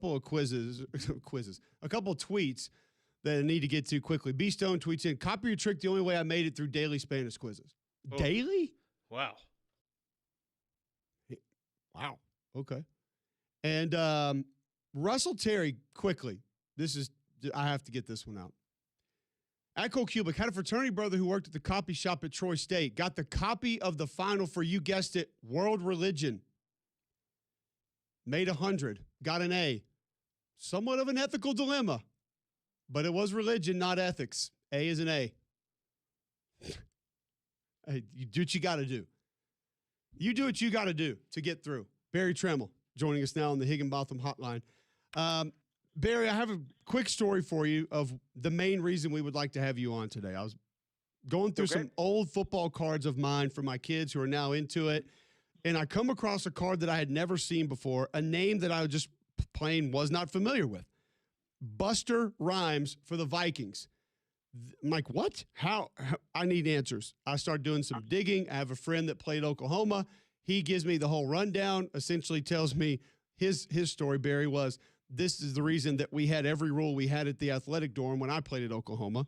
of quizzes, a couple of tweets that I need to get to quickly. B Stone tweets in, copy your trick the only way I made it through daily Spanish quizzes. Oh. Daily? Wow. Wow. Okay. And Russell Terry, quickly. I have to get this one out. McElroy and Cubelic had a fraternity brother who worked at the copy shop at Troy State. Got the copy of the final for, you guessed it, World Religion. Made 100. Got an A. Somewhat of an ethical dilemma. But it was religion, not ethics. A is an A. Hey, you do what you got to do. You do what you got to do to get through. Barry Tremmel joining us now on the Higginbotham Hotline. Barry, I have a quick story for you of the main reason we would like to have you on today. I was going through some old football cards of mine for my kids who are now into it, and I come across a card that I had never seen before, a name that I just plain was not familiar with. Buster Rhymes for the Vikings. I'm like, what? How? I need answers. I start doing some digging. I have a friend that played Oklahoma. He gives me the whole rundown, essentially tells me his story, Barry, was this is the reason that we had every rule we had at the athletic dorm when I played at Oklahoma.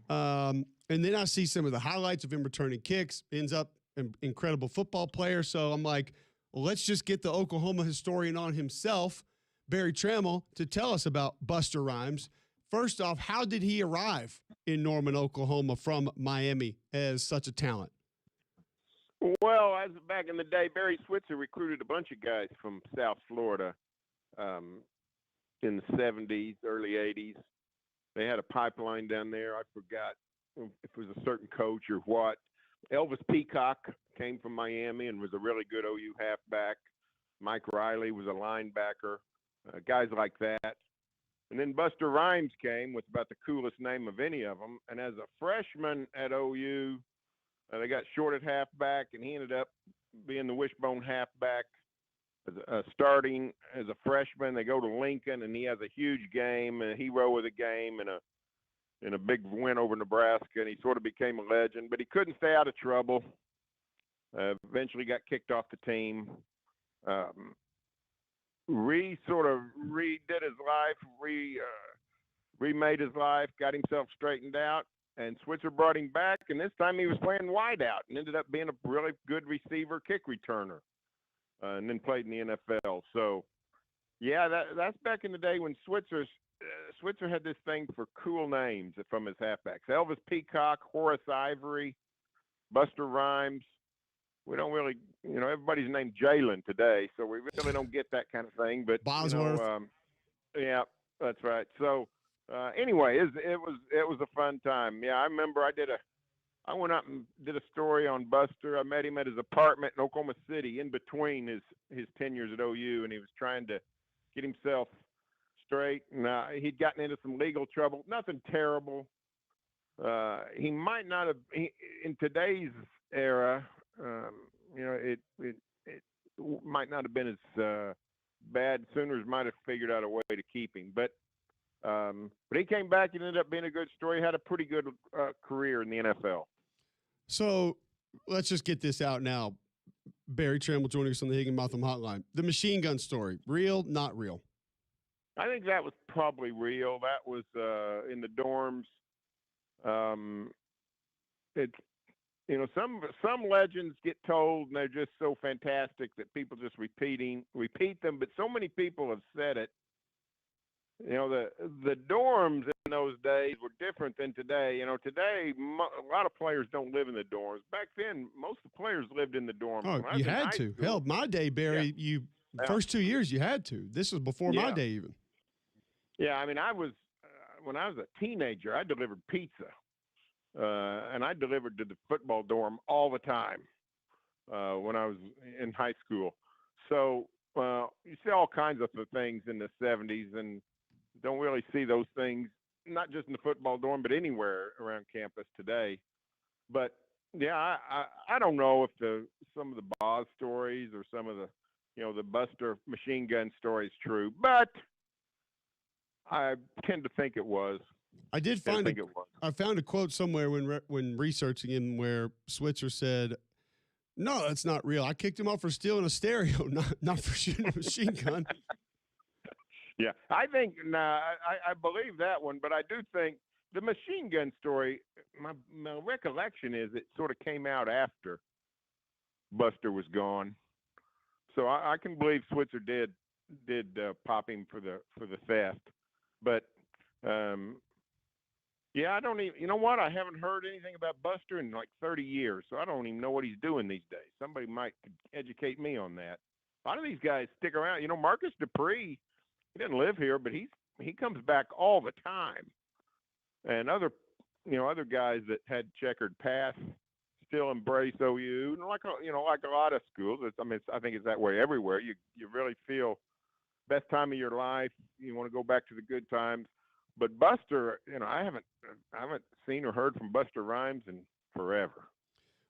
And then I see some of the highlights of him returning kicks, ends up an incredible football player. So I'm like, well, let's just get the Oklahoma historian on himself, Barry Tremmel, to tell us about Buster Rhymes. First off, how did he arrive in Norman, Oklahoma from Miami as such a talent? Well, as back in the day, Barry Switzer recruited a bunch of guys from South Florida in the 70s, early 80s. They had a pipeline down there. I forgot if it was a certain coach or what. Elvis Peacock came from Miami and was a really good OU halfback. Mike Riley was a linebacker, guys like that. And then Buster Rhymes came with about the coolest name of any of them. And as a freshman at OU, they got short at halfback, and he ended up being the wishbone halfback. Starting as a freshman, they go to Lincoln, and he has a huge game, a hero of the game, and a big win over Nebraska, and he sort of became a legend. But he couldn't stay out of trouble. Eventually got kicked off the team. Redid his life, remade his life, got himself straightened out, and Switzer brought him back, and this time he was playing wide out and ended up being a really good receiver, kick returner, and then played in the NFL. So, yeah, that's back in the day when Switzer had this thing for cool names from his halfbacks. Elvis Peacock, Horace Ivory, Buster Rhymes. We don't really, everybody's named Jalen today, so we really don't get that kind of thing. But Bosworth. Yeah, that's right. So anyway, it was a fun time. Yeah, I remember I went out and did a story on Buster. I met him at his apartment in Oklahoma City, in between his 10 years at OU, and he was trying to get himself straight. And he'd gotten into some legal trouble. Nothing terrible. He might not have in today's era. It might not have been as bad. Sooners might have figured out a way to keep him, but he came back and ended up being a good story. Had a pretty good career in the NFL. So let's just get this out now. Barry Tremmel joining us on the Higginbotham Hotline. The machine gun story, real, not real? I think that was probably real. That was in the dorms. Some legends get told and they're just so fantastic that people just repeat them. But so many people have said it. The dorms in those days were different than today. Today a lot of players don't live in the dorms. Back then, most of the players lived in the dorms. Oh, you had to. Hell, my day, Barry, first 2 years you had to. This was before my day even. Yeah, I mean, when I was a teenager, I delivered pizza. And I delivered to the football dorm all the time when I was in high school. So you see all kinds of things in the 70s and don't really see those things, not just in the football dorm, but anywhere around campus today. But, yeah, I don't know if some of the Boz stories or some of the Buster machine gun stories true, but I tend to think it was. I found a quote somewhere when researching him where Switzer said, "No, that's not real. I kicked him off for stealing a stereo, not for shooting a machine gun." Yeah, I think I believe that one, but I do think the machine gun story. My recollection is it sort of came out after Buster was gone, so I can believe Switzer did pop him for the theft, but um, yeah, I don't even. You know what? I haven't heard anything about Buster in like 30 years, so I don't even know what he's doing these days. Somebody might educate me on that. A lot of these guys stick around. You know, Marcus Dupree, he doesn't live here, but he comes back all the time. And other guys that had checkered past still embrace OU. And like a lot of schools. I think it's that way everywhere. You really feel best time of your life. You want to go back to the good times. But Buster, I haven't seen or heard from Buster Rhymes in forever.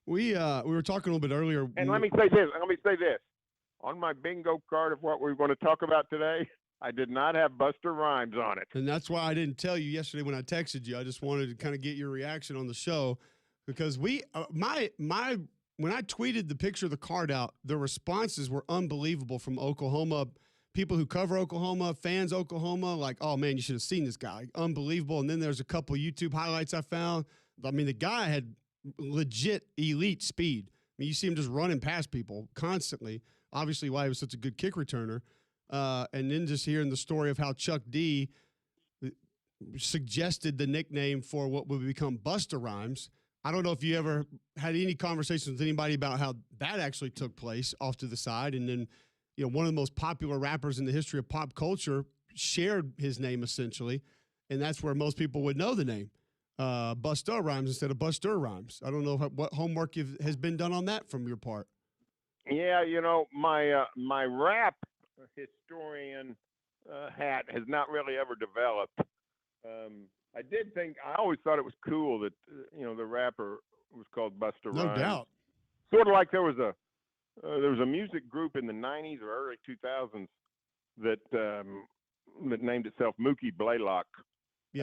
We were talking a little bit earlier. And let me say this. On my bingo card of what we're going to talk about today, I did not have Buster Rhymes on it. And that's why I didn't tell you yesterday when I texted you. I just wanted to kind of get your reaction on the show because when I tweeted the picture of the card out, the responses were unbelievable from Oklahoma. People who cover Oklahoma, fans Oklahoma, like, oh, man, you should have seen this guy. Unbelievable. And then there's a couple YouTube highlights I found. I mean, the guy had legit elite speed. I mean, you see him just running past people constantly, obviously why he was such a good kick returner. And then just hearing the story of how Chuck D suggested the nickname for what would become Buster Rhymes. I don't know if you ever had any conversations with anybody about how that actually took place off to the side. And then, one of the most popular rappers in the history of pop culture shared his name essentially. And that's where most people would know the name, Buster Rhymes instead of Buster Rhymes. I don't know what homework has been done on that from your part. Yeah, my rap historian hat has not really ever developed. I always thought it was cool that the rapper was called Buster Rhymes. No doubt. Sort of like there was a music group in the 90s or early 2000s that named itself Mookie Blaylock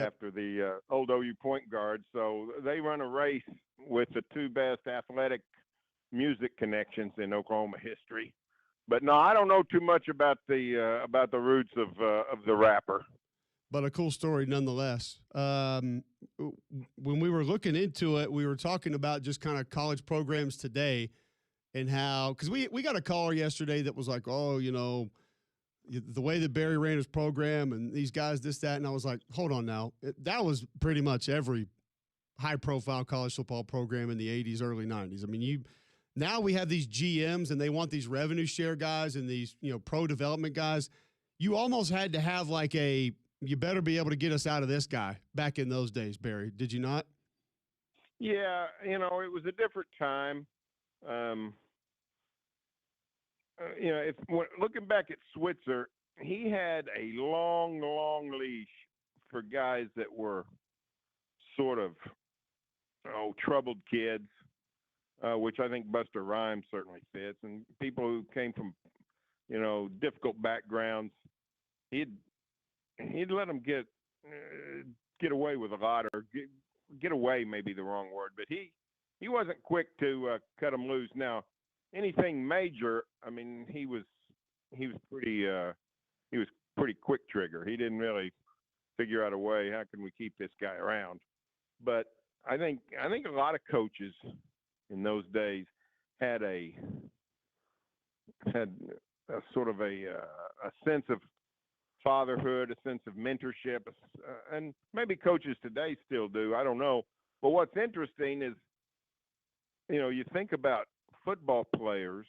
after the old OU point guard. So they run a race with the two best athletic music connections in Oklahoma history. But no, I don't know too much about the roots of the rapper. But a cool story nonetheless. When we were looking into it, we were talking about just kind of college programs today and how, because we got a caller yesterday that was like, oh, the way that Barry ran his program and these guys, this, that. And I was like, hold on now. That was pretty much every high-profile college football program in the 80s, early 90s. I mean, now we have these GMs and they want these revenue share guys and these, pro development guys. You almost had to have like you better be able to get us out of this guy back in those days, Barry. Did you not? Yeah, it was a different time. Looking back at Switzer, he had a long, long leash for guys that were sort of troubled kids, which I think Buster Rhymes certainly fits, and people who came from difficult backgrounds. He'd let them get away with a lot, or get away may be the wrong word, but he wasn't quick to cut them loose. Now, anything major, I mean, he was pretty quick trigger. He didn't really figure out a way, how can we keep this guy around? But I think a lot of coaches in those days had a sort of a sense of fatherhood, a sense of mentorship, and maybe coaches today still do. I don't know. But what's interesting is, you think about football players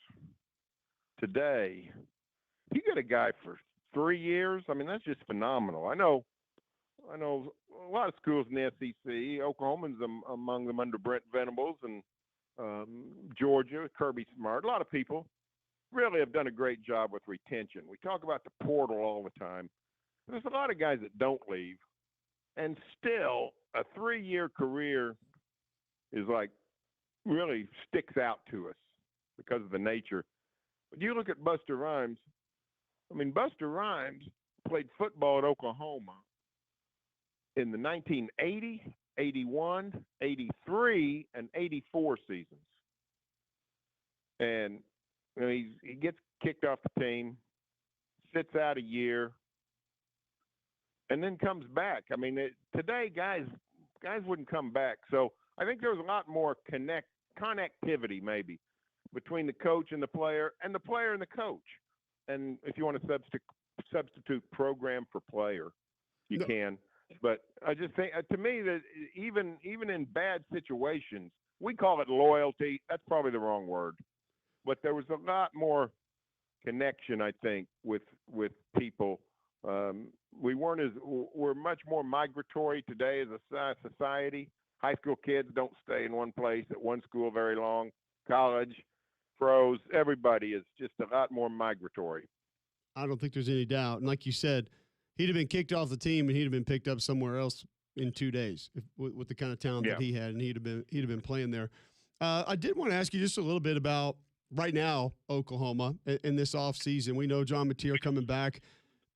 today. You get a guy for 3 years. I mean, that's just phenomenal. I know a lot of schools in the SEC. Oklahoma's among them under Brent Venables, and Georgia, Kirby Smart. A lot of people really have done a great job with retention. We talk about the portal all the time. There's a lot of guys that don't leave, and still a 3-year career is like really sticks out to us because of the nature. But you look at Buster Rhymes. I mean, Buster Rhymes played football at Oklahoma in the 1980, 81, 83, and 84 seasons. And he gets kicked off the team, sits out a year, and then comes back. I mean, today guys wouldn't come back. So I think there was a lot more connectivity maybe between the coach and the player and the coach. And if you want to substitute program for player, you can. But I just think, to me, that even in bad situations, we call it loyalty. That's probably the wrong word. But there was a lot more connection, I think, with people. We're much more migratory today as a society. High school kids don't stay in one place at one school very long. College, pros, everybody is just a lot more migratory. I don't think there's any doubt. And like you said, he'd have been kicked off the team and he'd have been picked up somewhere else in 2 days with the kind of talent that he had, and he'd have been playing there. I did want to ask you just a little bit about right now Oklahoma in this offseason. We know John Mateer coming back.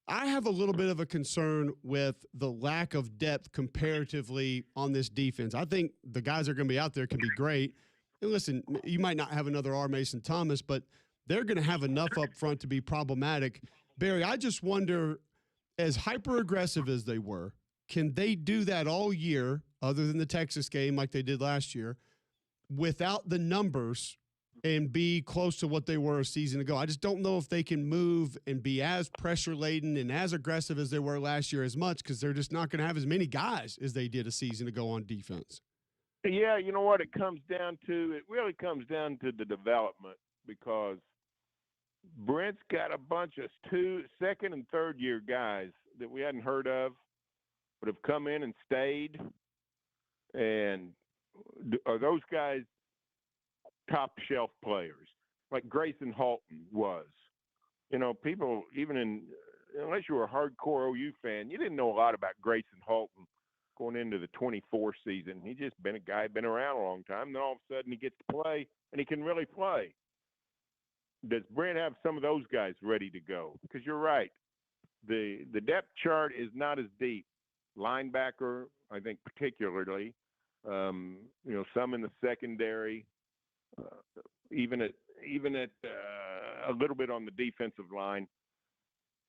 I have a little bit of a concern with the lack of depth comparatively on this defense. I think the guys that are going to be out there can be great. And listen, you might not have another R. Mason Thomas, but they're going to have enough up front to be problematic. Barry, I just wonder, as hyper-aggressive as they were, can they do that all year, other than the Texas game like they did last year, without the numbers and be close to what they were a season ago? I just don't know if they can move and be as pressure-laden and as aggressive as they were last year as much, because they're just not going to have as many guys as they did a season ago on defense. Yeah, you know what it comes down to? It really comes down to the development, because Brent's got a bunch of second and third year guys that we hadn't heard of, but have come in and stayed. And are those guys top shelf players like Grayson Halton was? You know, people, unless you were a hardcore OU fan, you didn't know a lot about Grayson Halton going into the 24 season. He just been a guy, been around a long time. Then all of a sudden he gets to play, and he can really play. Does Brent have some of those guys ready to go? Because you're right. The depth chart is not as deep. Linebacker, I think particularly, some in the secondary, even at a little bit on the defensive line.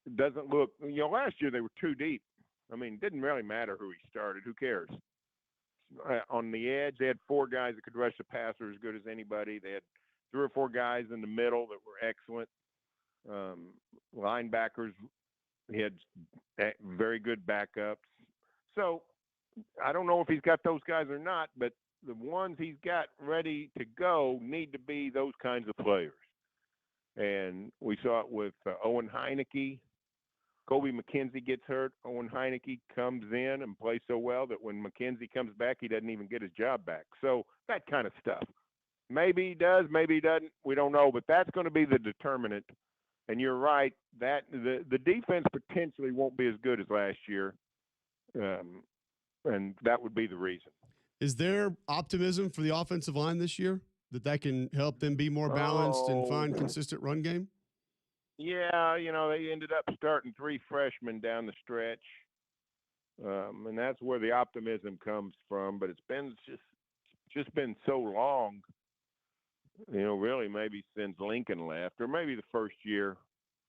It doesn't look, last year they were too deep. I mean, it didn't really matter who he started. Who cares? On the edge, they had 4 guys that could rush the passer as good as anybody. They had 3 or 4 guys in the middle that were excellent. Linebackers, he had very good backups. So I don't know if he's got those guys or not, but the ones he's got ready to go need to be those kinds of players. And we saw it with Owen Heineke. Kobe McKenzie gets hurt. Owen Heineke comes in and plays so well that when McKenzie comes back, he doesn't even get his job back. So that kind of stuff. Maybe he does, maybe he doesn't. We don't know, but that's going to be the determinant. And you're right, that the defense potentially won't be as good as last year, and that would be the reason. Is there optimism for the offensive line this year that can help them be more balanced and find consistent run game? Yeah, they ended up starting 3 freshmen down the stretch, and that's where the optimism comes from. But it's been just been so long, really maybe since Lincoln left, or maybe the first year,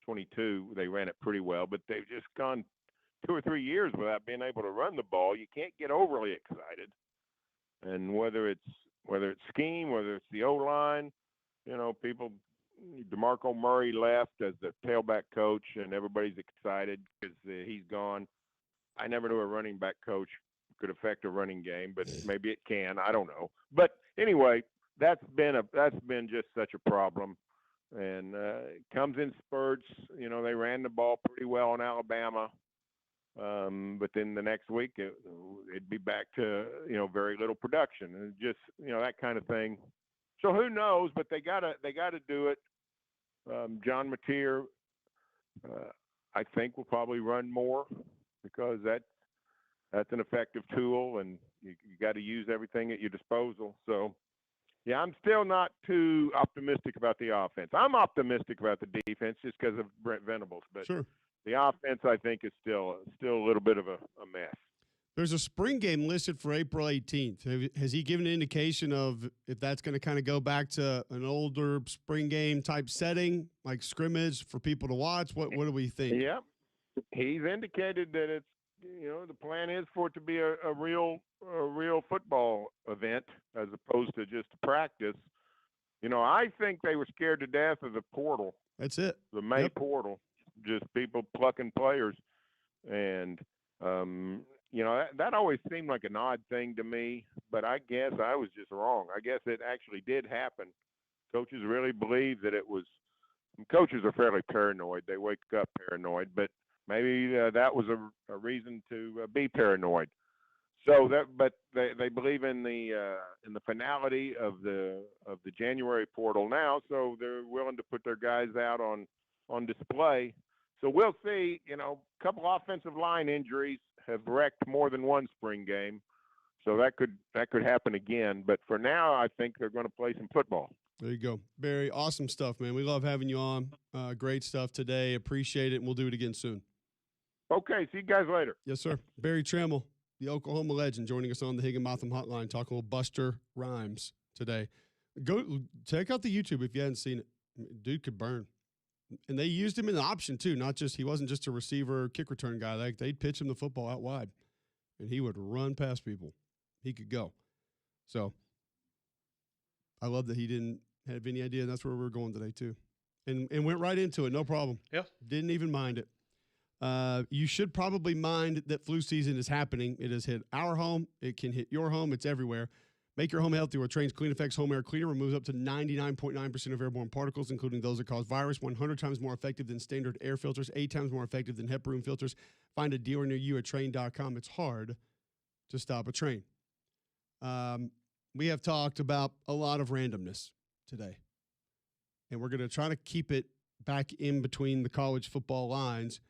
22, they ran it pretty well. But they've just gone 2 or 3 years without being able to run the ball. You can't get overly excited, and whether it's scheme, whether it's the O-line, people. DeMarco Murray left as the tailback coach, and everybody's excited because he's gone. I never knew a running back coach could affect a running game, but maybe it can. I don't know. But anyway, that's been just such a problem, and it comes in spurts. They ran the ball pretty well in Alabama, but then the next week it'd be back to very little production, and just that kind of thing. So who knows? But they gotta do it. John Mateer, I think, will probably run more, because that's an effective tool, and you got to use everything at your disposal. So, yeah, I'm still not too optimistic about the offense. I'm optimistic about the defense just because of Brent Venables, but sure. The offense, I think, is still a little bit of a mess. There's a spring game listed for April 18th. Has he given an indication of if that's going to kind of go back to an older spring game type setting, like scrimmage for people to watch? What do we think? Yeah, he's indicated that it's the plan is for it to be a real football event as opposed to just a practice. I think they were scared to death of the portal, That's it. the May Yep. portal, just people plucking players, and that always seemed like an odd thing to me. But I guess I was just wrong. I guess it actually did happen. Coaches really believe that it was. Coaches are fairly paranoid. They wake up paranoid, but maybe that was a reason to be paranoid. So but they believe in the finality of the January portal now, so they're willing to put their guys out on display. So we'll see. A couple offensive line injuries have wrecked more than one spring game, so that could happen again. But for now, I think they're going to play some football. There you go. Barry, awesome stuff, man. We love having you on. Great stuff today. Appreciate it, and we'll do it again soon. Okay, see you guys later. Yes, sir. Barry Trammell, the Oklahoma legend, joining us on the Higginbotham Hotline, talking with Buster Rhymes today. Go check out the YouTube if you hadn't seen it. Dude could burn. And they used him in the option, too. He wasn't just a receiver, kick return guy. Like, they'd pitch him the football out wide, and he would run past people. He could go. So I love that he didn't have any idea that's where we were going today, too. And went right into it, no problem. Yeah. Didn't even mind it. You should probably mind that flu season is happening. It has hit our home. It can hit your home. It's everywhere. Make your home healthy with Trane's Clean Effects Home Air Cleaner. Removes up to 99.9% of airborne particles, including those that cause virus. 100 times more effective than standard air filters. 8 times more effective than HEPA room filters. Find a dealer near you at Trane.com. It's hard to stop a train. We have talked about a lot of randomness today, and we're going to try to keep it back in between the college football lines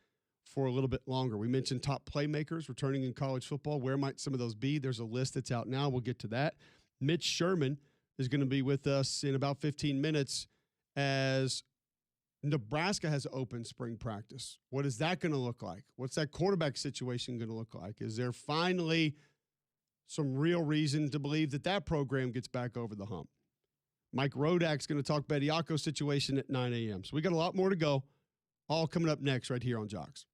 for a little bit longer. We mentioned top playmakers returning in college football. Where might some of those be? There's a list that's out now. We'll get to that. Mitch Sherman is going to be with us in about 15 minutes as Nebraska has open spring practice. What is that going to look like? What's that quarterback situation going to look like? Is there finally some real reason to believe that program gets back over the hump? Mike Rodak's going to talk Bediako's situation at 9 a.m. So we got a lot more to go. All coming up next right here on Jocks.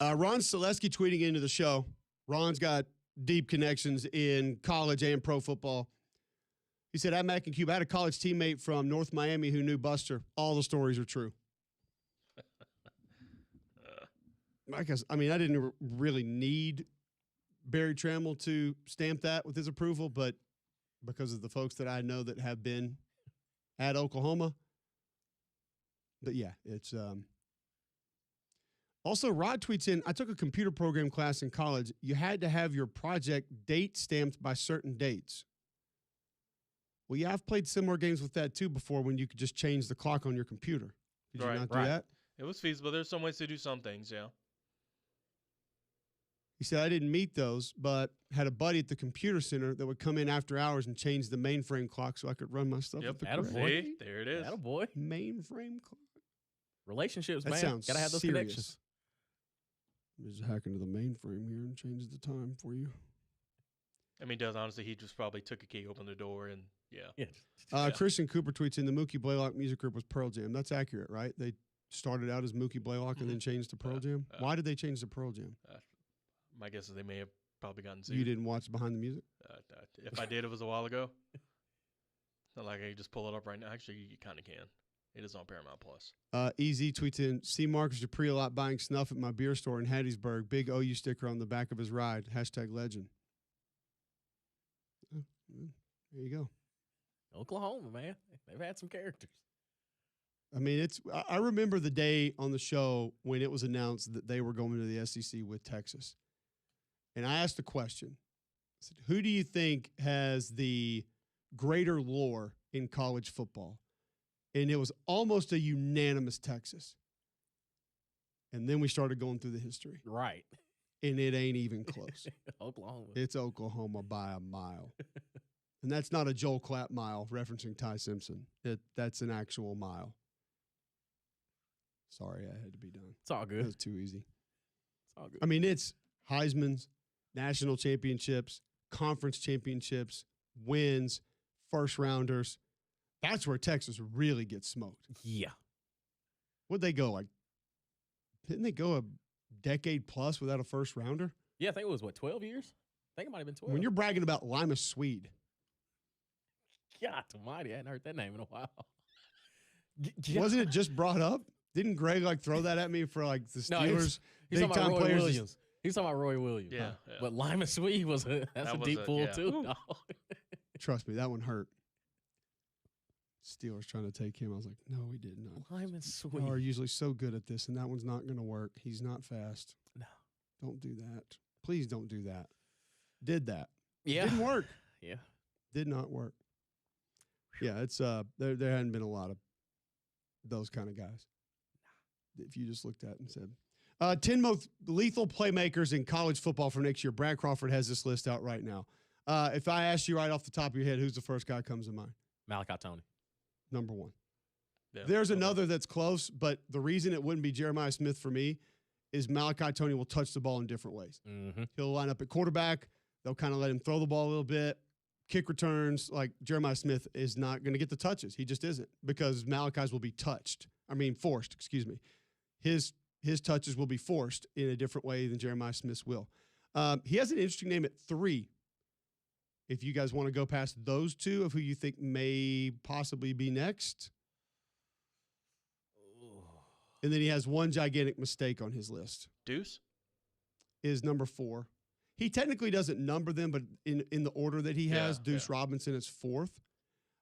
Ron Selesky tweeting into the show. Ron's got deep connections in college and pro football. He said, at Mac and Cube, I had a college teammate from North Miami who knew Buster. All the stories are true. I didn't really need Barry Trammell to stamp that with his approval, but because of the folks that I know that have been at Oklahoma. But yeah, it's also Rod tweets in, I took a computer program class in college. You had to have your project date stamped by certain dates. Well, yeah, I've played similar games with that too before when you could just change the clock on your computer. Did you not do that? It was feasible. There's some ways to do some things, yeah. He said, I didn't meet those, but had a buddy at the computer center that would come in after hours and change the mainframe clock so I could run my stuff. Yep, attaboy. There it is. Attaboy. Mainframe clock. Relationships, That man. sounds Gotta have those serious. connections. Just hack into the mainframe here and change the time for you. I mean, honestly, he just probably took a key, opened the door, and yeah. Christian Cooper tweets in, the Mookie Blaylock music group was Pearl Jam. That's accurate, right? They started out as Mookie Blaylock and then changed to Pearl Jam. Why did they change to Pearl Jam? My guess is they may have probably gotten sued. You didn't watch Behind the Music? If I did, it was a while ago. It's not like I can just pull it up right now. Actually, you kind of can. It is on Paramount Plus. EZ tweets in, see Marcus Dupree a lot buying snuff at my beer store in Hattiesburg. Big OU sticker on the back of his ride. # legend. Oh, there you go. Oklahoma, man. They've had some characters. I mean, I remember the day on the show when it was announced that they were going to the SEC with Texas. And I asked the question, I said, who do you think has the greater lore in college football? And it was almost a unanimous Texas. And then we started going through the history. Right. And it ain't even close. Oklahoma. It's Oklahoma by a mile. And that's not a Joel Klatt mile referencing Ty Simpson. That's an actual mile. Sorry, I had to be done. It's all good. It was too easy. It's all good. I mean, it's Heisman's, national championships, conference championships, wins, first rounders. That's where Texas really gets smoked. Yeah. What'd they go like? Didn't they go a decade plus without a first rounder? Yeah, I think it was, 12 years? I think it might have been 12. When you're bragging about Lima Swede. God almighty, I hadn't heard that name in a while. Wasn't it just brought up? Didn't Greg throw that at me for the Steelers? No, he's talking about Roy Williams. He's talking about Roy Williams. Yeah. But Lima Swede that's a deep pull too. No. Trust me, that one hurt. Steelers trying to take him. I was like, no, we did not. Lyman Sweet. You are usually so good at this, and that one's not going to work. He's not fast. No. Don't do that. Please don't do that. Did that. Yeah. Didn't work. Yeah. Did not work. Yeah, it's there hadn't been a lot of those kind of guys. If you just looked at and said 10 most lethal playmakers in college football for next year. Brad Crawford has this list out right now. If I ask you right off the top of your head, who's the first guy comes to mind? Malachi Tony. Number one. Yeah. There's another that's close, but the reason it wouldn't be Jeremiah Smith for me is Malachi Tony will touch the ball in different ways. Mm-hmm. He'll line up at quarterback. They'll kind of let him throw the ball a little bit. Kick returns, Jeremiah Smith is not going to get the touches. He just isn't, because Malachi's will be forced, excuse me. His touches will be forced in a different way than Jeremiah Smith's will. He has an interesting name at 3. If you guys want to go past those two of who you think may possibly be next. And then he has one gigantic mistake on his list. Deuce? Is number 4. He technically doesn't number them, but in the order that he has, Deuce Robinson is 4th.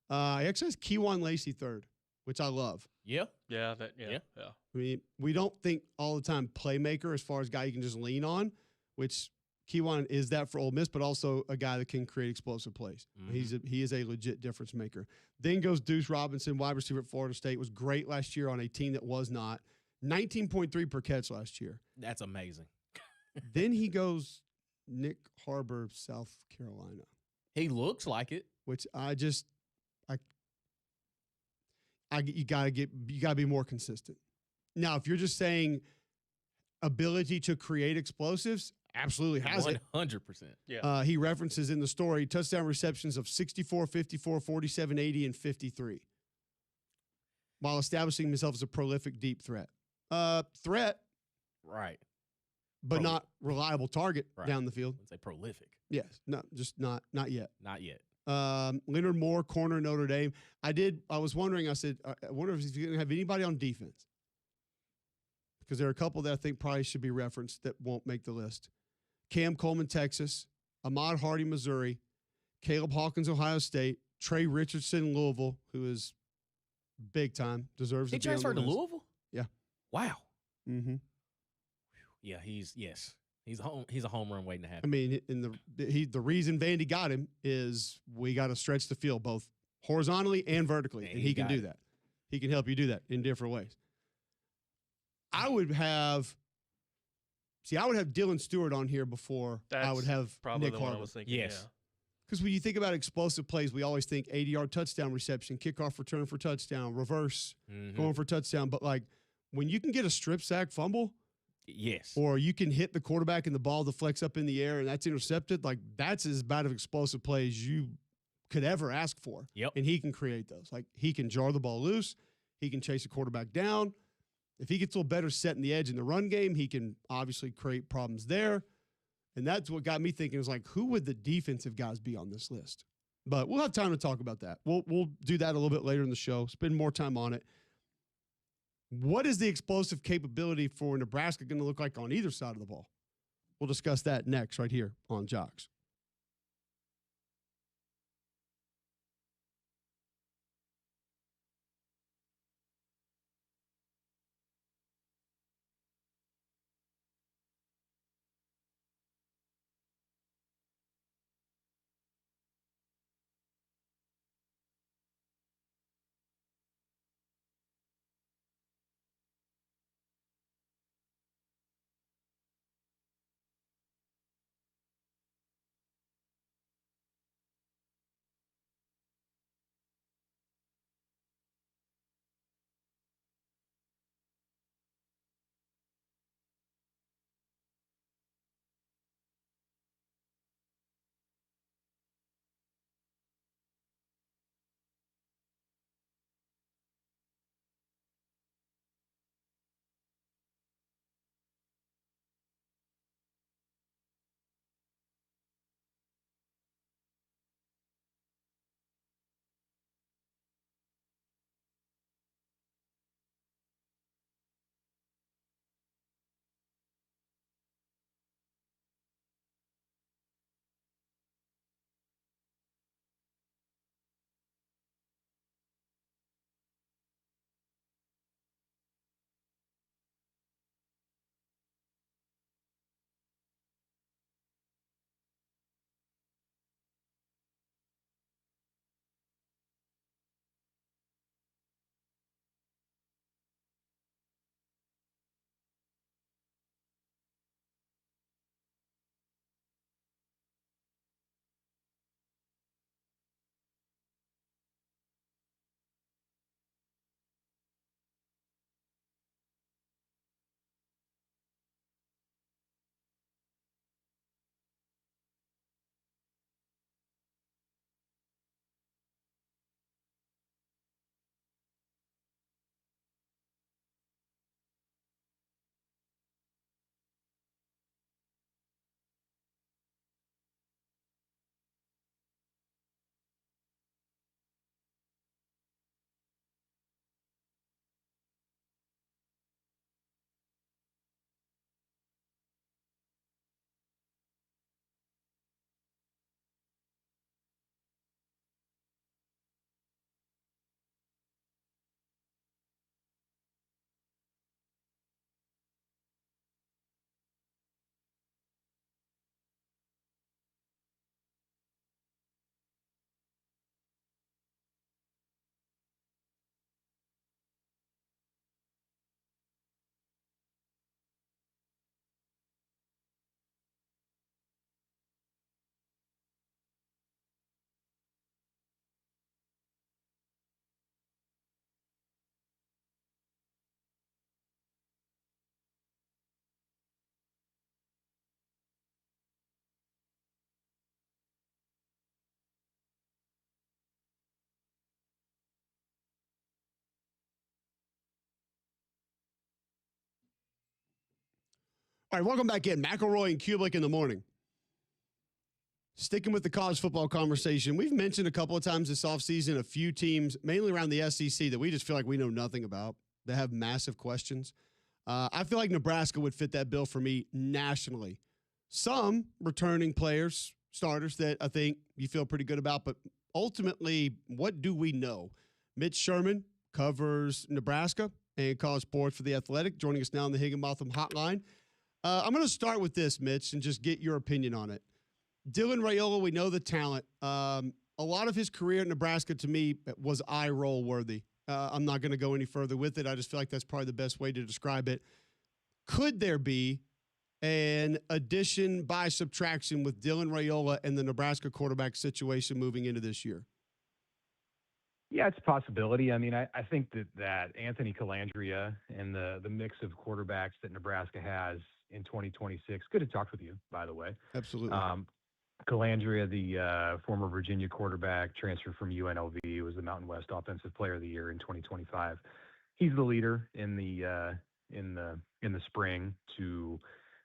He actually has Keywan Lacey 3rd, which I love. Yeah. Yeah. Yeah. I mean, we don't think all the time playmaker as far as guy you can just lean on, which Keywan is that for Ole Miss, but also a guy that can create explosive plays. Mm-hmm. He is a legit difference maker. Then goes Deuce Robinson, wide receiver at Florida State, was great last year on a team that was not. 19.3 per catch last year. That's amazing. Then he goes Nick Harbor, South Carolina. He looks like it. Which you gotta be more consistent. Now, if you're just saying ability to create explosives, absolutely has 100%. it. 100%. Yeah. He references in the story touchdown receptions of 64, 54, 47, 80, and 53, while establishing himself as a prolific deep threat. Right. but not reliable target Right. down the field. Let's say prolific. Yes, just not yet. Not yet. Leonard Moore, corner, Notre Dame. I was wondering. I said, I wonder if he's going to have anybody on defense, because there are a couple that I think probably should be referenced that won't make the list. Cam Coleman, Texas. Ahmad Hardy, Missouri. Caleb Hawkins, Ohio State. Trey Richardson, Louisville, who is big time, deserves He to be on the transferred to list. Louisville? Yeah. Wow. Mm-hmm. Yeah, he's a home run waiting to I happen. mean, the reason Vandy got him is we got to stretch the field both horizontally and vertically, and he can do that. He can help you do that in different ways. I would have Dylan Stewart on here before I would have probably Nick the one I Harvard. was thinking. Yes. Because when you think about explosive plays, we always think 80-yard touchdown reception, kickoff return for touchdown, reverse, going for touchdown. But, like, when you can get a strip sack fumble, yes, or you can hit the quarterback and the ball deflects up in the air and that's intercepted, like, that's as bad of explosive play as you could ever ask for. Yep. And he can create those. Like, he can jar the ball loose. He can chase a quarterback down. If he gets a little better setting the edge in the run game, he can obviously create problems there. And that's what got me thinking, is like, who would the defensive guys be on this list? But we'll have time to talk about that. We'll do that a little bit later in the show, spend more time on it. What is the explosive capability for Nebraska going to look like on either side of the ball? We'll discuss that next right here on Jocks. All right, welcome back in. McElroy and Cubelic in the morning. Sticking with the college football conversation, we've mentioned a couple of times this offseason a few teams, mainly around the SEC, that we just feel like we know nothing about, that have massive questions. I feel like Nebraska would fit that bill for me nationally. Some returning players, starters that I think you feel pretty good about, but ultimately, what do we know? Mitch Sherman covers Nebraska and college sports for The Athletic, joining us now on the Higginbotham Hotline. I'm going to start with this, Mitch, and just get your opinion on it. Dylan Raiola, we know the talent. A lot of his career at Nebraska, to me, was eye roll worthy. I'm not going to go any further with it. I just feel like that's probably the best way to describe it. Could there be an addition by subtraction with Dylan Raiola and the Nebraska quarterback situation moving into this year? Yeah, it's a possibility. I mean, I think that Anthony Colandrea and the mix of quarterbacks that Nebraska has in 2026, good to talk with you, by the way. Absolutely. Colandrea, the former Virginia quarterback, transferred from UNLV, was the Mountain West Offensive Player of the Year in 2025. He's the leader in the spring to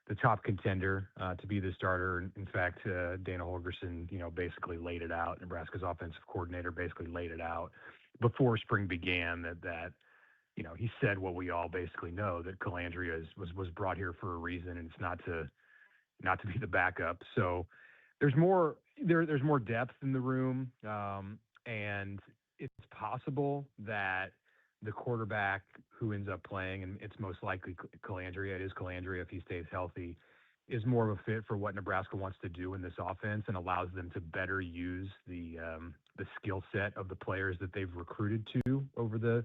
the top contender to be the starter. In fact, Dana Holgerson, basically laid it out. Nebraska's offensive coordinator basically laid it out before spring began that he said what we all basically know, that Colandrea was brought here for a reason, and it's not to be the backup. So there's more depth in the room, and it's possible that the quarterback who ends up playing, and it's most likely Colandrea, it is Colandrea if he stays healthy, is more of a fit for what Nebraska wants to do in this offense and allows them to better use the skill set of the players that they've recruited to over the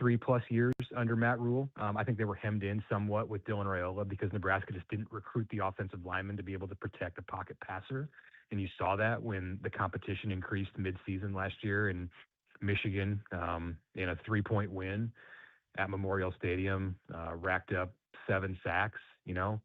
3+ years under Matt Rule. I think they were hemmed in somewhat with Dylan Raiola because Nebraska just didn't recruit the offensive lineman to be able to protect a pocket passer. And you saw that when the competition increased midseason last year in Michigan, in a 3-point win at Memorial Stadium, racked up 7 sacks.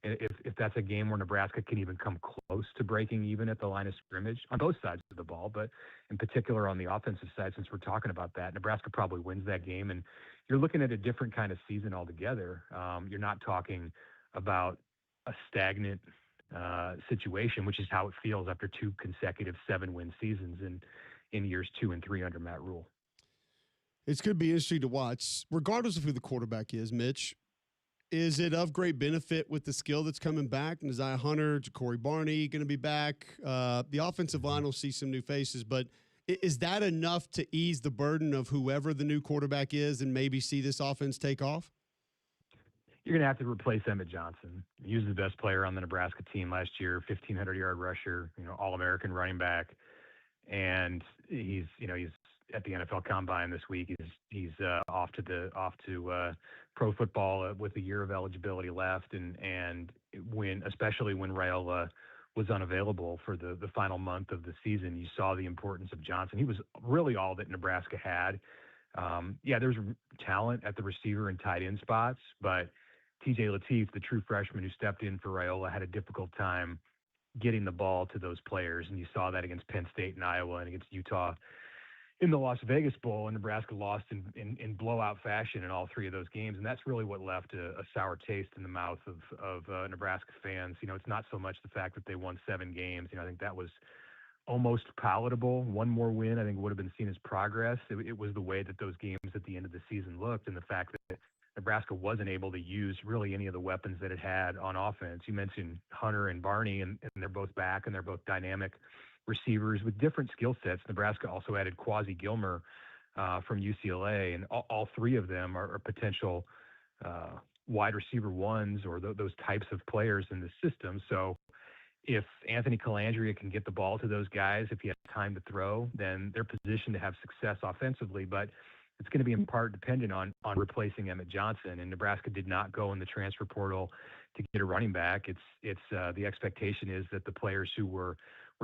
If that's a game where Nebraska can even come close to breaking even at the line of scrimmage on both sides of the ball, but in particular on the offensive side, since we're talking about that, Nebraska probably wins that game. And you're looking at a different kind of season altogether. You're not talking about a stagnant situation, which is how it feels after 2 consecutive 7-win seasons in years 2 and 3 under Matt Rule. It's going to be interesting to watch, regardless of who the quarterback is, Mitch. Is it of great benefit with the skill that's coming back? Isaiah Hunter, Ja'Cory Barney going to be back. The offensive line will see some new faces, but is that enough to ease the burden of whoever the new quarterback is and maybe see this offense take off? You're going to have to replace Emmett Johnson. He was the best player on the Nebraska team last year, 1,500-yard rusher, All-American running back. And he's at the NFL Combine this week. He's off to pro football with a year of eligibility left. And especially when Raiola was unavailable for the final month of the season, you saw the importance of Johnson. He was really all that Nebraska had. There's talent at the receiver and tight end spots, but TJ Lateef, the true freshman who stepped in for Raiola, had a difficult time getting the ball to those players. And you saw that against Penn State and Iowa and against Utah in the Las Vegas Bowl, and Nebraska lost in blowout fashion in all 3 of those games. And that's really what left a sour taste in the mouth of Nebraska fans. It's not so much the fact that they won 7 games. I think that was almost palatable. One more win, I think, would have been seen as progress. It was the way that those games at the end of the season looked, and the fact that Nebraska wasn't able to use really any of the weapons that it had on offense. You mentioned Hunter and Barney, and they're both back, and they're both dynamic receivers with different skill sets. Nebraska also added Quasi Gilmer from UCLA, and all 3 of them are potential wide receiver ones or those types of players in the system. So if Anthony Colandrea can get the ball to those guys, if he has time to throw, then they're positioned to have success offensively. But it's going to be in part dependent on replacing Emmett Johnson. And Nebraska did not go in the transfer portal to get a running back. It's the expectation is that the players who were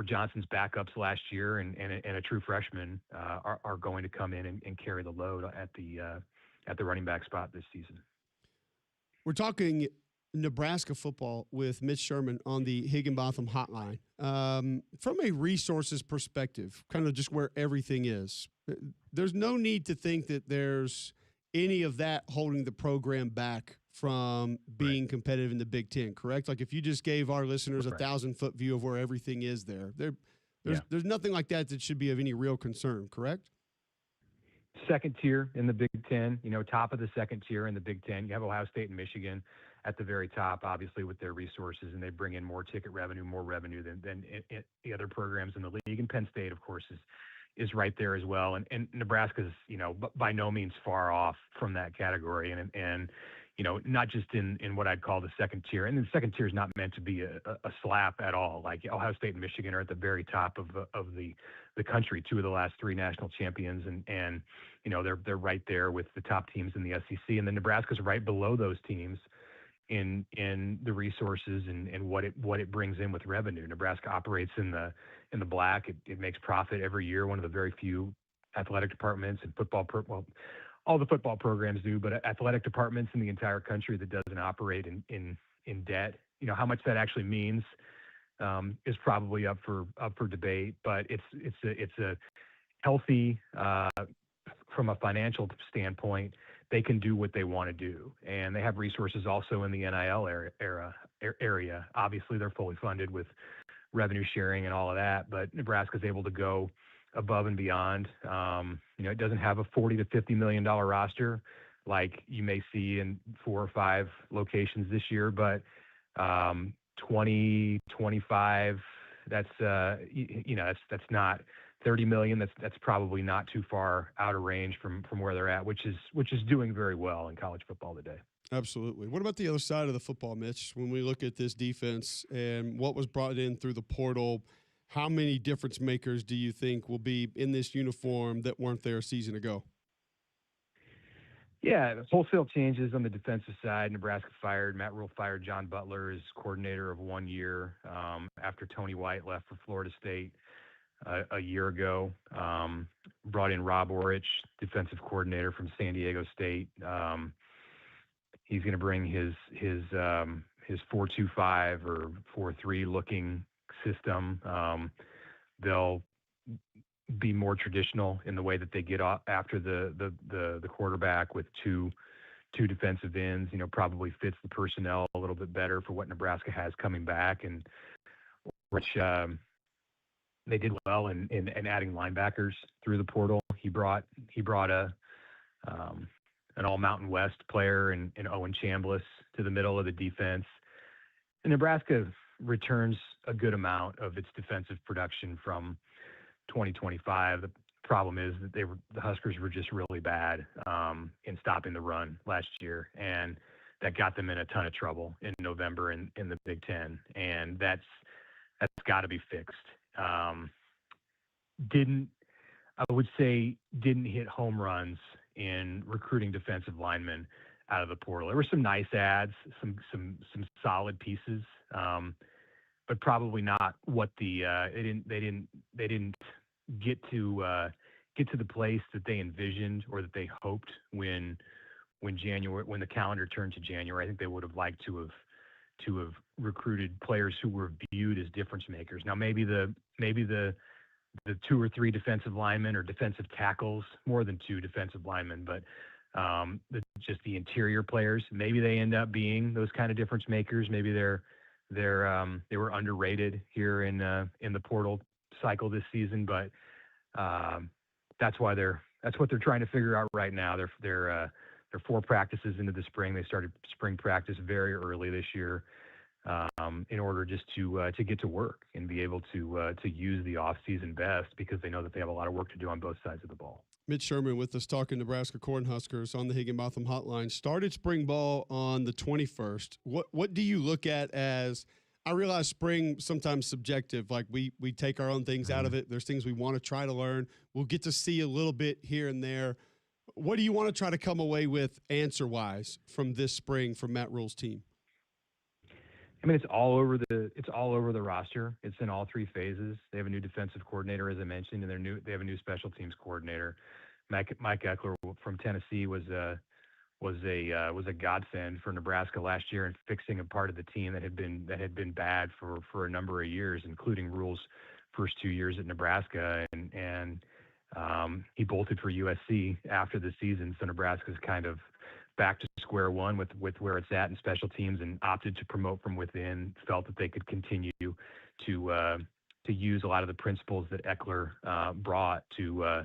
Johnson's backups last year and a true freshman are going to come in and carry the load at the running back spot this season. We're talking Nebraska football with Mitch Sherman on the Higginbotham Hotline. From a resources perspective, kind of just where everything is, there's no need to think that there's any of that holding the program back from being competitive in the Big Ten, correct? Like if you just gave our listeners a 1,000-foot view of where everything is there's nothing like that should be of any real concern, correct? Second tier in the Big Ten, top of the second tier in the Big Ten. You have Ohio State and Michigan at the very top, obviously with their resources, and they bring in more ticket revenue, more revenue than the other programs in the league. And Penn State, of course, is right there as well. And Nebraska's, by no means far off from that category. And not just in what I'd call the second tier. And the second tier is not meant to be a slap at all. Like Ohio State and Michigan are at the very top of the country, two of the last three national champions. And they're right there with the top teams in the SEC. And then Nebraska's right below those teams in the resources and what it brings in with revenue. Nebraska operates in the black. It makes profit every year. One of the very few athletic departments and all the football programs do, but athletic departments in the entire country that doesn't operate in debt. How much that actually means is probably up for debate, but it's a healthy from a financial standpoint. They can do what they want to do, and they have resources also in the NIL area. Obviously, they're fully funded with revenue sharing and all of that, but Nebraska's able to go above and beyond. It doesn't have a $40 to $50 million roster like you may see in 4 or 5 locations this year, but 20, 25, that's not 30 million. That's probably not too far out of range from where they're at, which is doing very well in college football today. Absolutely. What about the other side of the football, Mitch? When we look at this defense and what was brought in through the portal, how many difference makers do you think will be in this uniform that weren't there a season ago? Yeah, wholesale changes on the defensive side. Nebraska Matt Rule fired John Butler as coordinator of 1 year after Tony White left for Florida State a year ago. Brought in Rob Orich, defensive coordinator from San Diego State. He's going to bring his 4-2-5 or 4-3 looking system. They'll be more traditional in the way that they get after the quarterback with two defensive ends. Probably fits the personnel a little bit better for what Nebraska has coming back, and which they did well in adding linebackers through the portal. He brought an all Mountain West player in Owen Chambliss to the middle of the defense. And Nebraska returns a good amount of its defensive production from 2025. The problem is that the Huskers were just really bad in stopping the run last year, and that got them in a ton of trouble in November in the Big Ten, and that's got to be fixed. Didn't hit home runs in recruiting defensive linemen out of the portal. There were some nice ads, some solid pieces, but probably not what they didn't get to the place that they envisioned or that they hoped when the calendar turned to January. I think they would have liked to have recruited players who were viewed as difference makers. Now maybe the 2 or 3 defensive linemen or defensive tackles, more than 2 defensive linemen, but just the interior players, maybe they end up being those kind of difference makers. Maybe they were underrated here in the portal cycle this season, but that's what they're trying to figure out right now. They're 4 practices into the spring. They started spring practice very early this year in order just to get to work and be able to use the offseason best, because they know that they have a lot of work to do on both sides of the ball. Mitch Sherman with us talking Nebraska Cornhuskers on the Higginbotham Hotline. Started spring ball on the 21st. What do you look at as, I realize spring sometimes subjective, like we take our own things out of it. There's things we want to try to learn. We'll get to see a little bit here and there. What do you want to try to come away with answer-wise from this spring from Matt Rule's team? I mean, it's all over the roster. It's in all 3 phases. They have a new defensive coordinator, as I mentioned, and they have a new special teams coordinator. Mike Eckler from Tennessee was a godsend for Nebraska last year in fixing a part of the team that had been bad for a number of years, including Rule's first 2 years at Nebraska, and he bolted for USC after the season. So Nebraska's kind of back to square one with where it's at in special teams and opted to promote from within. Felt that they could continue to use a lot of the principles that Eckler brought to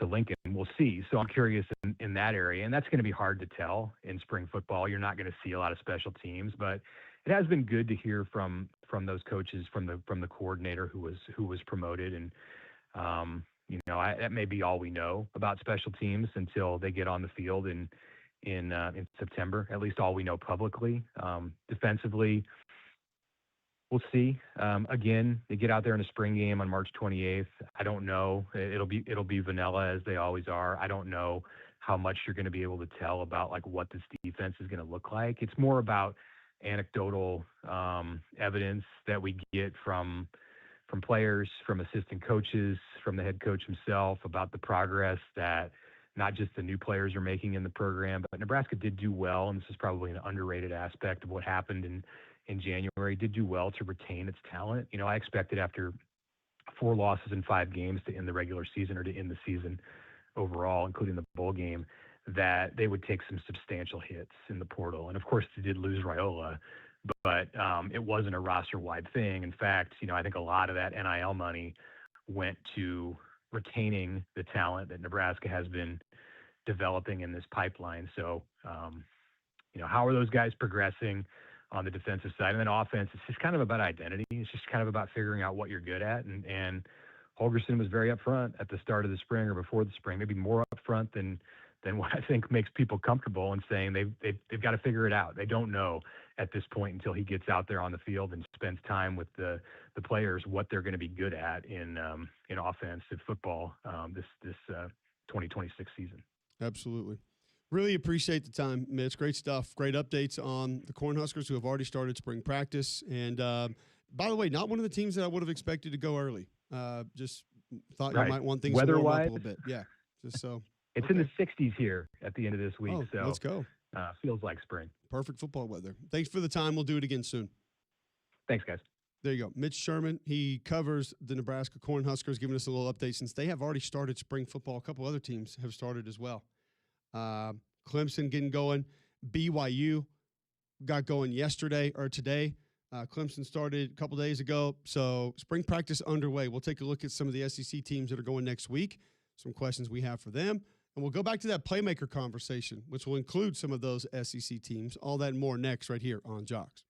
Lincoln. We'll see. So I'm curious in that area, and that's going to be hard to tell in spring football. You're not going to see a lot of special teams, but it has been good to hear from those coaches, from the coordinator who was promoted, and that may be all we know about special teams until they get on the field in September. At least all we know publicly. Defensively, we'll see. Again, they get out there in a spring game on March 28th. I don't know. It'll be vanilla as they always are. I don't know how much you're going to be able to tell about like what this defense is going to look like. It's more about anecdotal evidence that we get from players, from assistant coaches, from the head coach himself about the progress that not just the new players are making in the program, but Nebraska did do well, and this is probably an underrated aspect of what happened in January, did do well to retain its talent. I expected after 4 losses in 5 games to end the regular season or to end the season overall, including the bowl game, that they would take some substantial hits in the portal. And of course, they did lose Raiola, but it wasn't a roster-wide thing. In fact, I think a lot of that NIL money went to retaining the talent that Nebraska has been developing in this pipeline. So, how are those guys progressing on the defensive side? And then offense, it's just kind of about identity. It's just kind of about figuring out what you're good at. And Holgerson was very upfront at the start of the spring or before the spring, maybe more upfront than what I think makes people comfortable in saying they've got to figure it out. They don't know at this point until he gets out there on the field and spends time with the players what they're going to be good at in offensive football this 2026 season. Absolutely. Really appreciate the time, Mitch. Great stuff. Great updates on the Cornhuskers who have already started spring practice. And by the way, not one of the teams that I would have expected to go early. Just thought you might want things to warm up a little bit. Yeah, just so. It's in the 60s here at the end of this week. Oh, so let's go. Feels like spring. Perfect football weather. Thanks for the time. We'll do it again soon. Thanks, guys. There you go. Mitch Sherman, he covers the Nebraska Cornhuskers, giving us a little update since they have already started spring football. A couple other teams have started as well. Clemson getting going. BYU got going yesterday or today. Clemson started a couple days ago. So spring practice underway. We'll take a look at some of the SEC teams that are going next week, some questions we have for them. And we'll go back to that playmaker conversation, which will include some of those SEC teams. All that and more next right here on Jocks.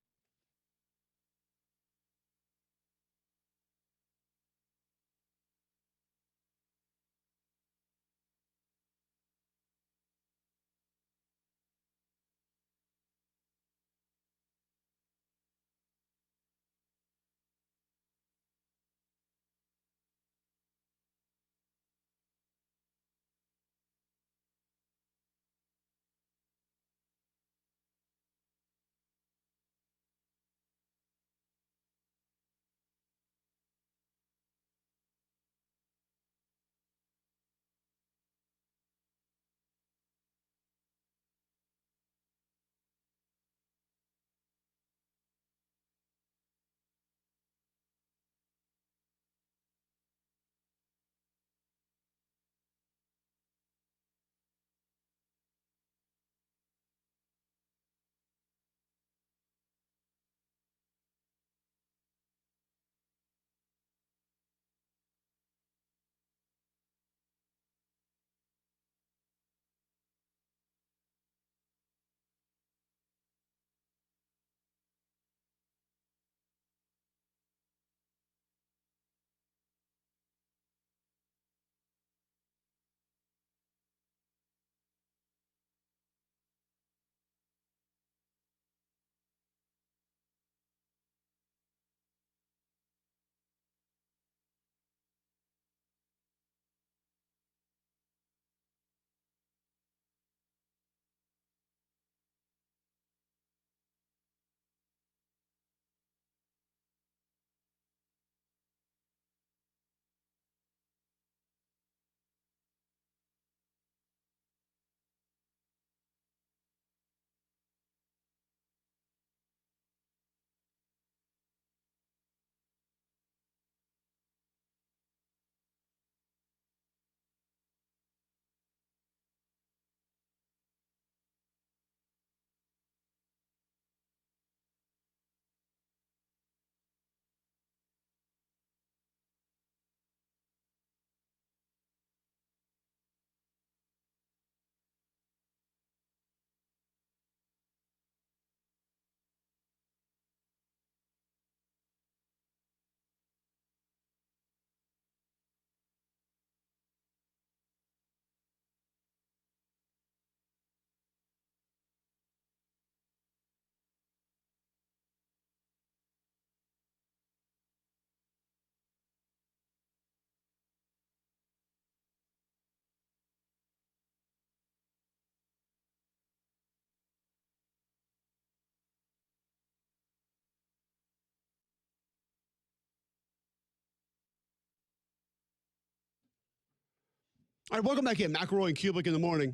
All right, welcome back in. McElroy and Cubelic in the morning.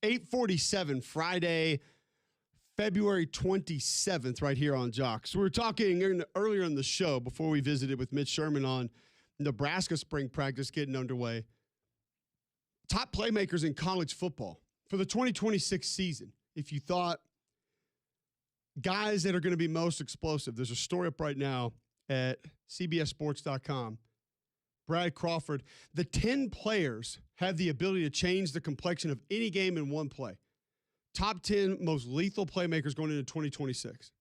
8:47, Friday, February 27th, right here on Jocks. We were talking earlier in the show before we visited with Mitch Sherman on Nebraska spring practice getting underway. Top playmakers in college football for the 2026 season. If you thought guys that are going to be most explosive, there's a story up right now at cbssports.com. Brad Crawford, the 10 players have the ability to change the complexion of any game in one play. Top 10 most lethal playmakers going into 2026.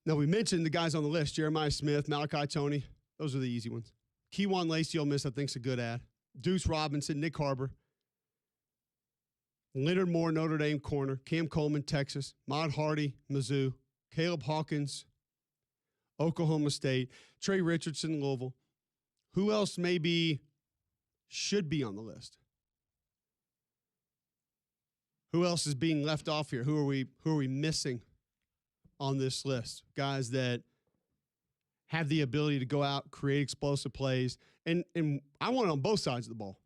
Now, we mentioned the guys on the list, Jeremiah Smith, Malachi Toney. Those are the easy ones. Keywan Lacey, Ole Miss, I think is a good ad. Deuce Robinson, Nick Harbor. Leonard Moore, Notre Dame corner. Cam Coleman, Texas. Maude Hardy, Mizzou. Caleb Hawkins, Oklahoma State. Trey Richardson, Louisville. Who else maybe should be on the list? Who else is being left off here? Who are we missing on this list? Guys that have the ability to go out, create explosive plays. And I want it on both sides of the ball.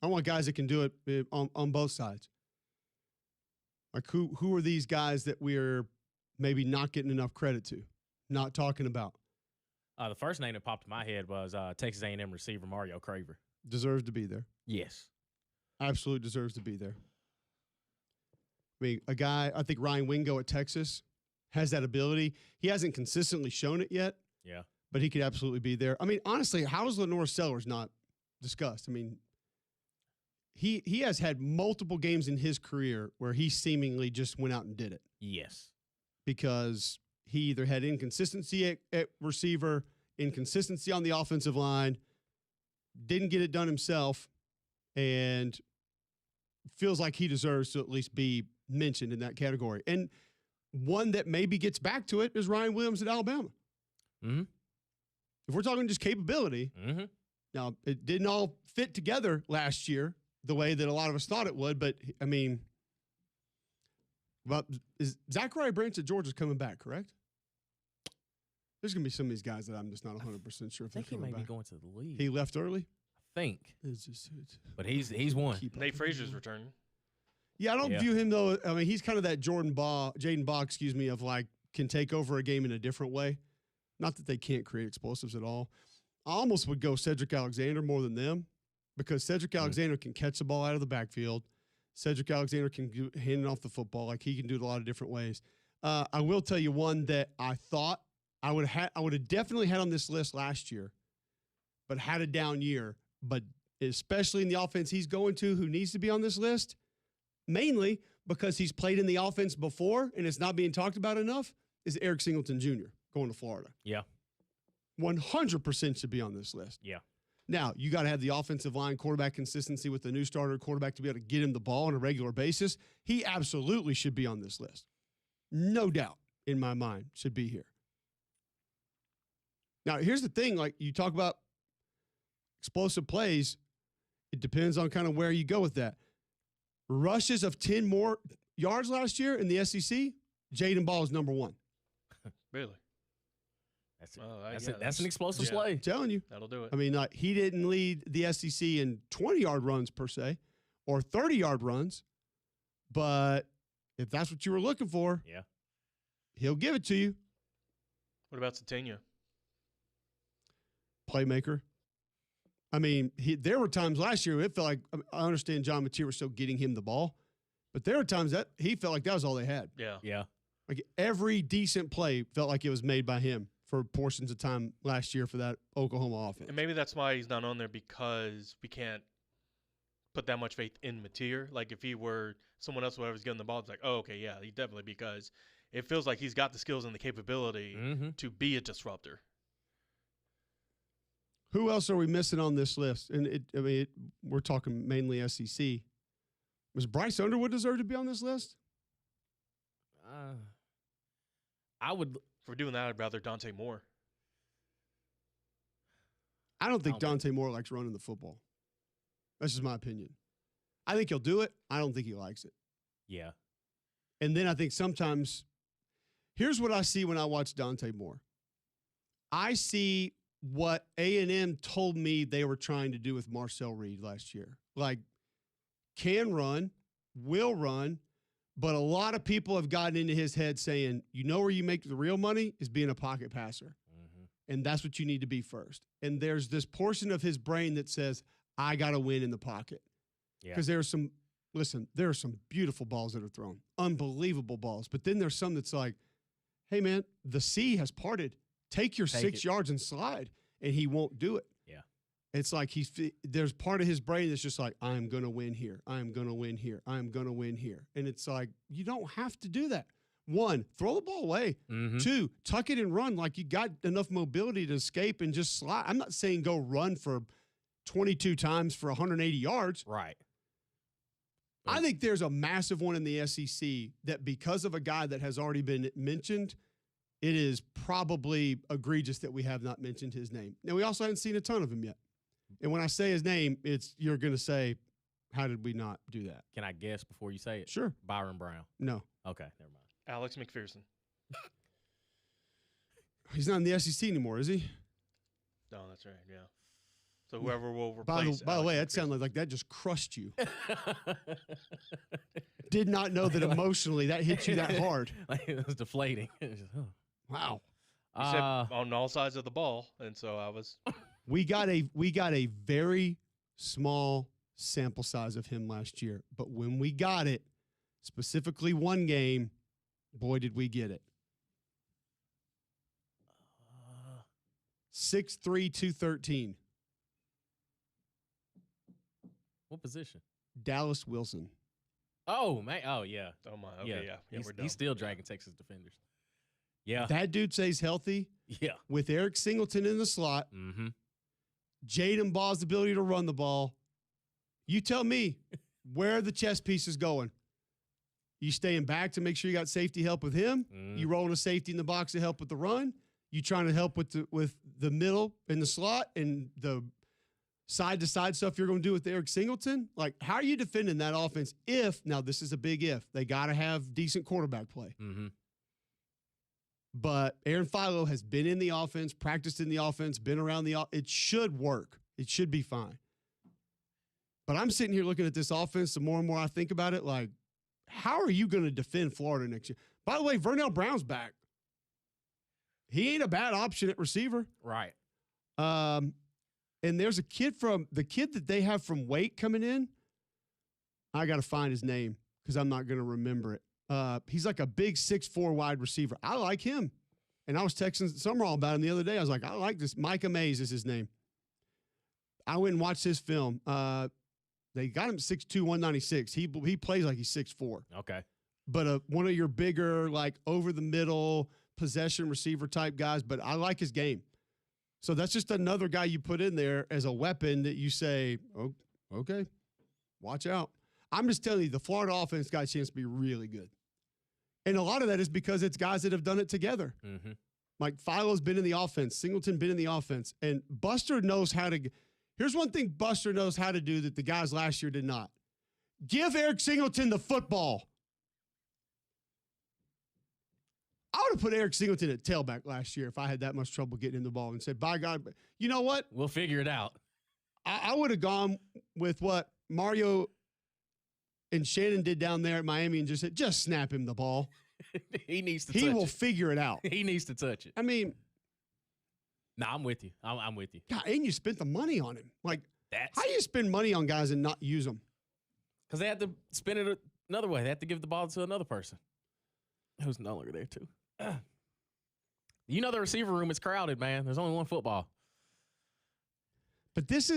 I want guys that can do it on both sides. Like who are these guys that we're maybe not getting enough credit to, not talking about? The first name that popped in my head was Texas A&M receiver Mario Craver. Deserves to be there. Yes. Absolutely deserves to be there. I mean, a guy, I think Ryan Wingo at Texas has that ability. He hasn't consistently shown it yet. Yeah. But he could absolutely be there. I mean, honestly, how is Lenore Sellers not discussed? I mean, he has had multiple games in his career where he seemingly just went out and did it. Yes. Because he either had inconsistency at receiver, inconsistency on the offensive line, didn't get it done himself, and feels like he deserves to at least be mentioned in that category. And one that maybe gets back to it is Ryan Williams at Alabama. Mm-hmm. If we're talking just capability, Mm-hmm. now it didn't all fit together last year the way that a lot of us thought it would, but I mean, is Zachariah Branch at Georgia's coming back, correct? There's going to be some of these guys that I'm just not 100% sure if they're I think he coming may back. be going to the league. He left early? I think. It's But he's one. Nate Frazier's returning. Yeah, I don't view him, though. I mean, he's kind of that Jaden Baugh, of like, can take over a game in a different way. Not that they can't create explosives at all. I almost would go Cedric Alexander more than them because Cedric Alexander can catch the ball out of the backfield. Cedric Alexander can hand it off the football. Like, he can do it a lot of different ways. I will tell you one that I thought I would have definitely had on this list last year, but had a down year. But especially in the offense he's going to, who needs to be on this list, mainly because he's played in the offense before and it's not being talked about enough, is Eric Singleton Jr. going to Florida. Yeah. 100% should be on this list. Yeah. Now, you got to have the offensive line quarterback consistency with the new starter quarterback to be able to get him the ball on a regular basis. He absolutely should be on this list. No doubt in my mind should be here. Now, here's the thing. Like, you talk about explosive plays, it depends on kind of where you go with that. Rushes of 10 more yards last year in the SEC, Jaden Ball is number one. Really? That's an explosive play. I'm telling you. That'll do it. I mean, he didn't lead the SEC in 20-yard runs per se or 30-yard runs, but if that's what you were looking for, yeah, he'll give it to you. What about Satania? Playmaker. I mean, there were times last year it felt like, I understand John Mateer was still getting him the ball, but there were times that he felt like that was all they had. Yeah. Yeah. Like every decent play felt like it was made by him for portions of time last year for that Oklahoma offense. And maybe that's why he's not on there, because we can't put that much faith in Mateer. Like, if he were someone else, whoever's getting the ball, it's like, oh, okay, yeah, he definitely, because it feels like he's got the skills and the capability to be a disruptor. Who else are we missing on this list? And we're talking mainly SEC. Was Bryce Underwood deserve to be on this list? I would. If we're doing that, I'd rather Dante Moore. I don't think Dante Moore likes running the football. That's just my opinion. I think he'll do it. I don't think he likes it. Yeah. And then I think sometimes, here's what I see when I watch Dante Moore. I see what A&M told me they were trying to do with Marcel Reed last year. Like, can run, will run, but a lot of people have gotten into his head saying, you know where you make the real money is being a pocket passer. And that's what you need to be first. And there's this portion of his brain that says, I got to win in the pocket. Because there are some beautiful balls that are thrown, unbelievable balls. But then there's some that's like, hey, man, the sea has parted. Take your 6 yards and slide. And he won't do it. Yeah. It's like there's part of his brain that's just like, I'm going to win here. I'm going to win here. I'm going to win here. And it's like, you don't have to do that. 1, throw the ball away. 2, tuck it and run like you got enough mobility to escape and just slide. I'm not saying go run for 22 times for 180 yards. Right. I think there's a massive one in the SEC that because of a guy that has already been mentioned, it is probably egregious that we have not mentioned his name. Now, we also haven't seen a ton of him yet. And when I say his name, you're going to say, how did we not do that? Can I guess before you say it? Sure. Byron Brown. No. Okay, never mind. Alex McPherson. He's not in the SEC anymore, is he? No, that's right. Yeah. So whoever will replace. By the way, that sounded like that just crushed you. Did not know that emotionally that hit you that hard. Like it was deflating. Wow. You said on all sides of the ball, and so I was. We got a very small sample size of him last year, but when we got it, specifically one game, boy, did we get it. 6'3", 213. What position? Dallas Wilson. Oh, man. Oh, yeah. Oh, my. Okay, yeah. We're done. He's still dragging Texas defenders. Yeah. That dude stays healthy. Yeah. With Eric Singleton in the slot. Mm-hmm. Jaden Ball's ability to run the ball. You tell me, where are the chess pieces going? You staying back to make sure you got safety help with him? You rolling a safety in the box to help with the run? You trying to help with the middle and the slot and the side-to-side stuff you're going to do with Eric Singleton? Like, how are you defending that offense now this is a big if, they got to have decent quarterback play. Mm-hmm. But Aaron Philo has been in the offense, practiced in the offense, been around it should work. It should be fine. But I'm sitting here looking at this offense, the more and more I think about it, like, how are you going to defend Florida next year? By the way, Vernell Brown's back. He ain't a bad option at receiver. Right. And there's a kid that they have from Wake coming in. I got to find his name because I'm not going to remember it. He's like a big 6'4" wide receiver. I like him. And I was texting Summerall about him the other day. I was like, I like this. Micah Mays is his name. I went and watched his film. They got him 6'2", 196. He plays like he's 6'4". Okay. But one of your bigger, like over the middle possession receiver type guys. But I like his game. So that's just another guy you put in there as a weapon that you say, oh, okay, watch out. I'm just telling you, the Florida offense got a chance to be really good. And a lot of that is because it's guys that have done it together. Mm-hmm. Like Philo's been in the offense, Singleton been in the offense, and Buster knows how to. Here's one thing Buster knows how to do that the guys last year did not. Give Eric Singleton the football. I would have put Eric Singleton at tailback last year if I had that much trouble getting him the ball and said, by God, you know what? We'll figure it out. I would have gone with what Mario and Shannon did down there at Miami and just said, just snap him the ball. He needs to touch it. He will figure it out. He needs to touch it. I mean. No, I'm with you. I'm with you. God, and you spent the money on him. Like, That's how do you spend money on guys and not use them? Because they had to spin it another way. They had to give the ball to another person who's no longer there, too. You know the receiver room is crowded, man. There's only one football. But this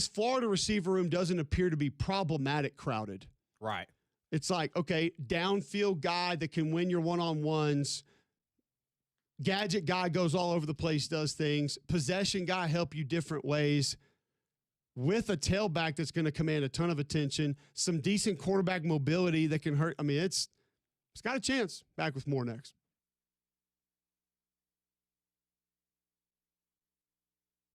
Florida receiver room doesn't appear to be problematic crowded. Right. It's like, okay, downfield guy that can win your one-on-ones. Gadget guy goes all over the place, does things. Possession guy help you different ways. With a tailback that's going to command a ton of attention. Some decent quarterback mobility that can hurt. I mean, it's got a chance. Back with more next.